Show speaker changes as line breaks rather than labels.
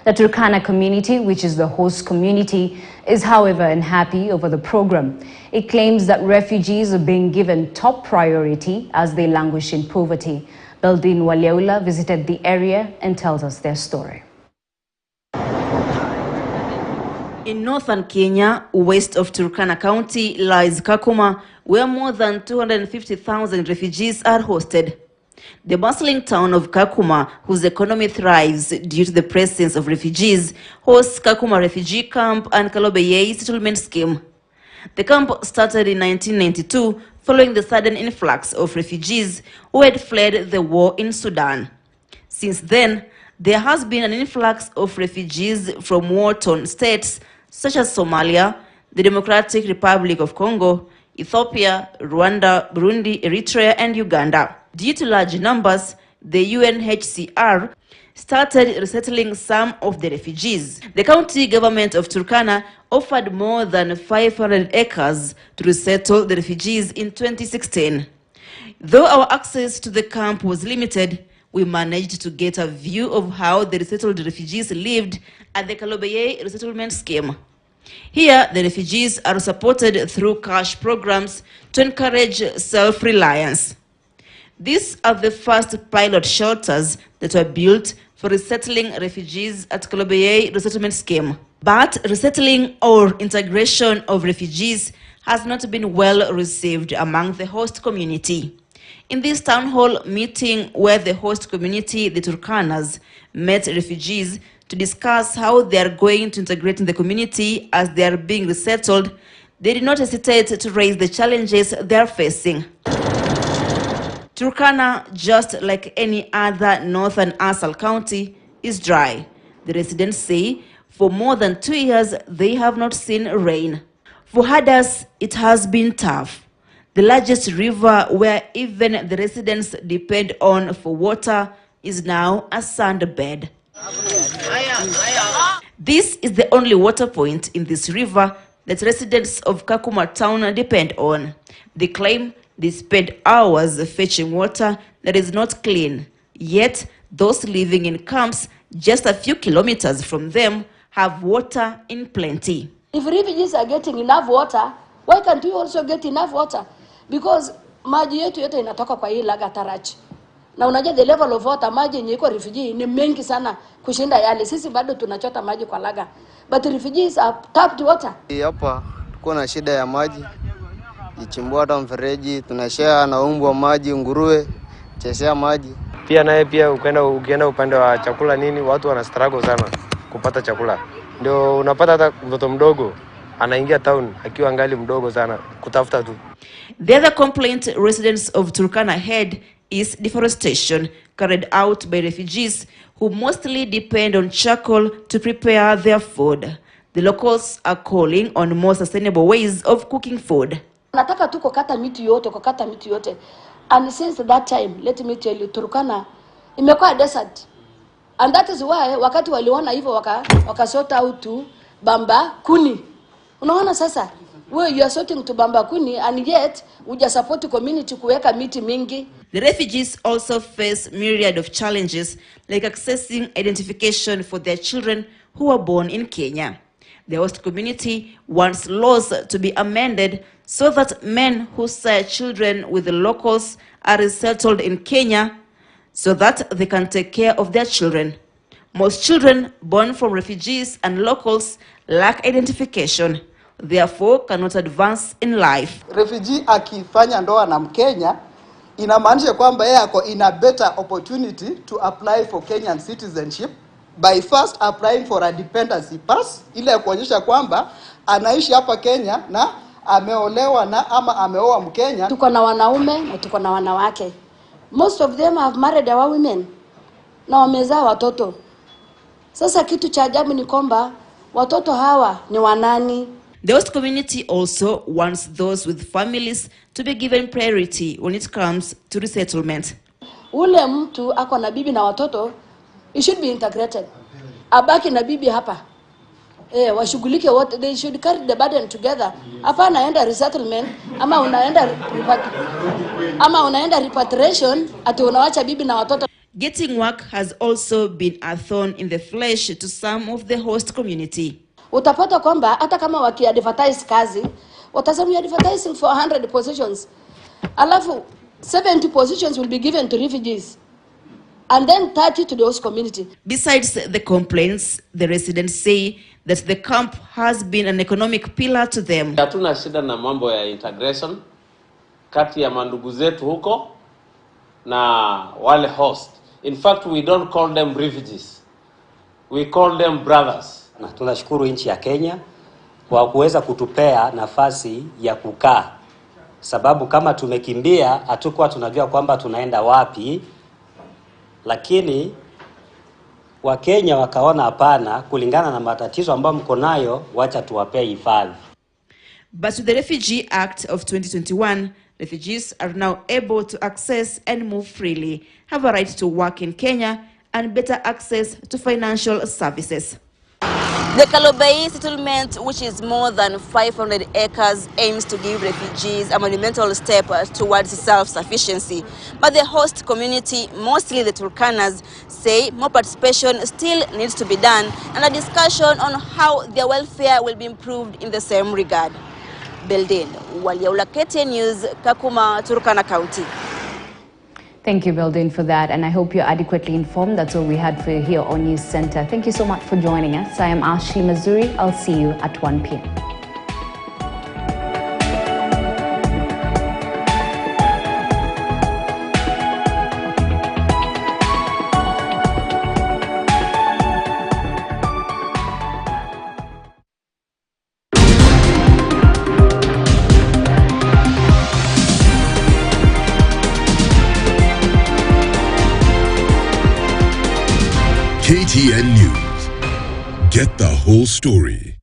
The Turkana community, which is the host community, is however unhappy over the program. It claims that refugees are being given top priority as they languish in poverty. Beldin Waleula visited the area and tells us their story.
In northern Kenya, west of Turkana County, lies Kakuma, where more than 250,000 refugees are hosted. The bustling town of Kakuma, whose economy thrives due to the presence of refugees, hosts Kakuma Refugee Camp and Kalobeyi settlement scheme. The camp started in 1992 following the sudden influx of refugees who had fled the war in Sudan. Since then, there has been an influx of refugees from war-torn states such as Somalia, the Democratic Republic of Congo, Ethiopia, Rwanda, Burundi, Eritrea, and Uganda. Due to large numbers, the UNHCR started resettling some of the refugees. The county government of Turkana offered more than 500 acres to resettle the refugees in 2016. Though our access to the camp was limited, we managed to get a view of how the resettled refugees lived at the Kalobeyi resettlement scheme. Here, the refugees are supported through cash programs to encourage self-reliance. These are the first pilot shelters that were built for resettling refugees at Kalobeyi resettlement scheme. But resettling or integration of refugees has not been well received among the host community. In this town hall meeting where the host community, the Turkanas, met refugees to discuss how they are going to integrate in the community as they are being resettled, they did not hesitate to raise the challenges they are facing. Turkana, just like any other northern Asal county, is dry. The residents say for more than 2 years they have not seen rain. For herders, it has been tough. The largest river where even the residents depend on for water is now a sand bed. This is the only water point in this river that residents of Kakuma town depend on. They claim they spend hours fetching water that is not clean. Yet, those living in camps just a few kilometers from them have water in plenty.
If refugees are getting enough water, why can't we also get enough water? Because maji yetu yote inatoka kwa hii laga Tarachi. Na unajua the level of water maji yenye iko refugee ni mengi sana kushinda yale. Sisi bado tunachota maji kwa laga. But refugees are tapped water.
Hapa tuko na shida ya maji. Ichimbua hata mfereji, tunashare na umbu wa maji, nguruwe, cheshea maji.
Pia naye pia ukienda upande wa chakula nini, watu wana struggle sana kupata chakula. Ndio unapata hata mtoto mdogo anaingia town akiwa angali mdogo sana kutafuta tu.
The other complaint residents of Turkana had is deforestation carried out by refugees who mostly depend on charcoal to prepare their food. The locals are calling on more sustainable ways of cooking food.
Nataka tu kukata miti yote. And since that time, let me tell you, Turkana imekuwa desert. And that is why wakati waliona hivyo wakasota out to bamba kuni. Unaona sasa, where you are sorting to bamba kuni and yet uja support community kuweka miti mingi.
The refugees also face myriad of challenges like accessing identification for their children who were born in Kenya. The host community wants laws to be amended so that men who share children with the locals are resettled in Kenya so that they can take care of their children. Most children born from refugees and locals lack identification, therefore cannot advance in life.
Refugee akifanya ndoa na Mkenya inamaanisha kwamba yeye ako in a better opportunity to apply for Kenyan citizenship by first applying for a dependency pass, ile ya kuonyesha kwamba anaishi hapa Kenya na ameolewa na ama ameoa Mkenya.
Tuko na wanaume na tuko na wanawake. Most of them have married our women na wamezaa watoto. Sasa kitu cha ajabu ni kwamba watoto hawa ni wanani?
The host community also wants those with families to be given priority when it comes to resettlement.
Ule mtu ako na bibi na watoto, it should be integrated. Abaki na bibi hapa. Washughulike wote, they should carry the burden together. Hapa naenda resettlement ama unaenda repatriation ati unawacha bibi na watoto.
Getting work has also been a thorn in the flesh to some of the host community.
Utapata kwamba hata kama waki-advertise kazi, watasema we are advertising for 100 positions. Alafu 70 positions will be given to refugees and then 30 to the host community.
Besides the complaints, the residents say that the camp has been an economic pillar to them.
Hatuna shida na mambo ya integration kati ya mandugu zetu huko na wale host. In fact, we don't call them refugees. We call them brothers.
Na tunashukuru nchi ya Kenya kwa kuweza kutupea nafasi ya kukaa. Sababu kama tumekimbia hatukuwa tunajua kwamba tunaenda wapi, lakini Wakenya wakaona hapana, kulingana na matatizo ambayo mko nayo, wacha tuwapee hifadhi.
But with the Refugee Act of 2021, refugees are now able to access and move freely, have a right to work in Kenya, and better access to financial services. The Kalobeyi settlement, which is more than 500 acres, aims to give refugees a monumental step towards self-sufficiency. But the host community, mostly the Turkanas, say more participation still needs to be done and a discussion on how their welfare will be improved in the same regard. Beldin Waliaula, KTN News, Kakuma, Turkana County.
Thank you, Beldin, for that, and I hope you're adequately informed. That's all we had for you here on News Center. Thank you so much for joining us. I am Ashley Mazuri. I'll see you at 1 p.m.
KTN News. Get the whole story.